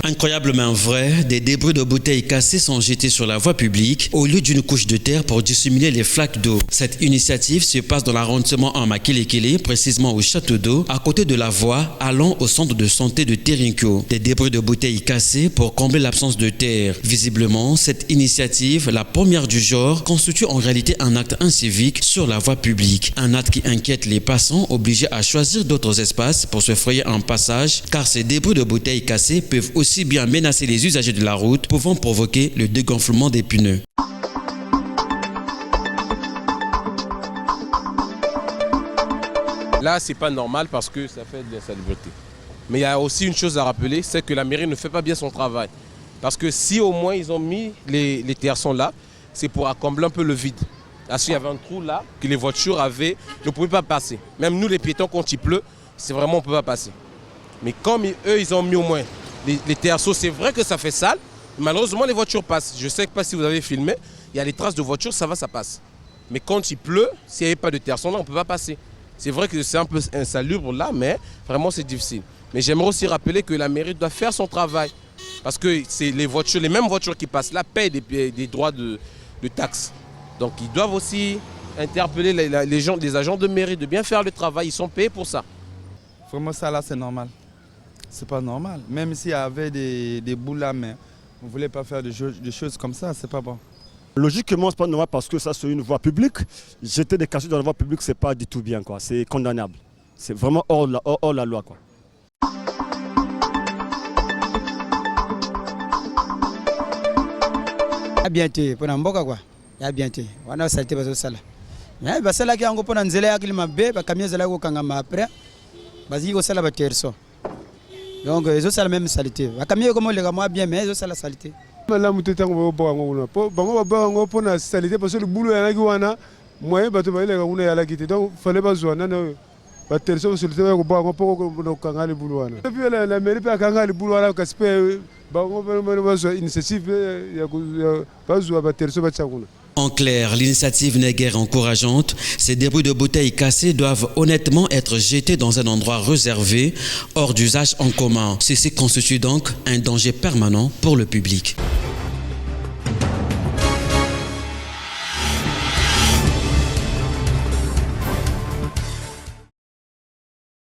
Incroyablement vrai, des débris de bouteilles cassées sont jetés sur la voie publique au lieu d'une couche de terre pour dissimuler les flaques d'eau. Cette initiative se passe dans l'arrondissement en Makelekele, précisément au château d'eau, à côté de la voie allant au centre de santé de Terinko. Des débris de bouteilles cassées pour combler l'absence de terre. Visiblement, cette initiative, la première du genre, constitue en réalité un acte incivique sur la voie publique. Un acte qui inquiète les passants obligés à choisir d'autres espaces pour se frayer un passage, car ces débris de bouteilles cassées peuvent aussi bien menacer les usagers de la route, pouvant provoquer le dégonflement des pneus. Là, c'est pas normal parce que ça fait de l'insalubrité. Mais il y a aussi une chose à rappeler, c'est que la mairie ne fait pas bien son travail. Parce que si au moins ils ont mis les terrassons là, c'est pour combler un peu le vide. Parce qu'il y avait un trou là que les voitures ne pouvaient pas passer. Même nous les piétons, quand il pleut, c'est vraiment on ne peut pas passer. Mais comme eux, ils ont mis au moins les terrassos, c'est vrai que ça fait sale. Malheureusement, les voitures passent. Je ne sais pas si vous avez filmé, il y a les traces de voitures, ça va, ça passe. Mais quand il pleut, s'il n'y avait pas de terrasson là, on ne peut pas passer. C'est vrai que c'est un peu insalubre là, mais vraiment c'est difficile. Mais j'aimerais aussi rappeler que la mairie doit faire son travail. Parce que c'est les mêmes voitures qui passent là payent des droits de taxes. Donc ils doivent aussi interpeller les agents de mairie de bien faire le travail, ils sont payés pour ça. Vraiment ça là c'est normal. C'est pas normal. Même s'il y avait des boules là, mais on ne voulait pas faire des choses comme ça, c'est pas bon. Logiquement, c'est pas normal parce que ça c'est une voie publique. Jeter des cassures dans la voie publique, c'est pas du tout bien, quoi. C'est condamnable. C'est vraiment hors la loi, quoi. Bien été pour n'importe quoi. Ya bien été. On a saleté parce que ça là. Mais bah ça là qui a encore pour n'enzeler à climat B, bah camion zela ko kangama après. Vas-y ko ça là ba terso. Donc ils ont ça la même saleté. Bah camion comme les gars bien mais ils ont ça la saleté. Là mutetango bango bango bango pour la saleté parce que le boulot est là moyen bato ba ile nguna yala kiti donc fallait pas zwana na ba terso sur le terrain ko bango pour kanga le boulot wana. Et puis la mairie pas kanga le boulot wana kaspe bango ba zo initiative ya ba zo ba terso ba tsakuna. En clair, l'initiative n'est guère encourageante. Ces débris de bouteilles cassées doivent honnêtement être jetés dans un endroit réservé, hors d'usage en commun. Ceci constitue donc un danger permanent pour le public.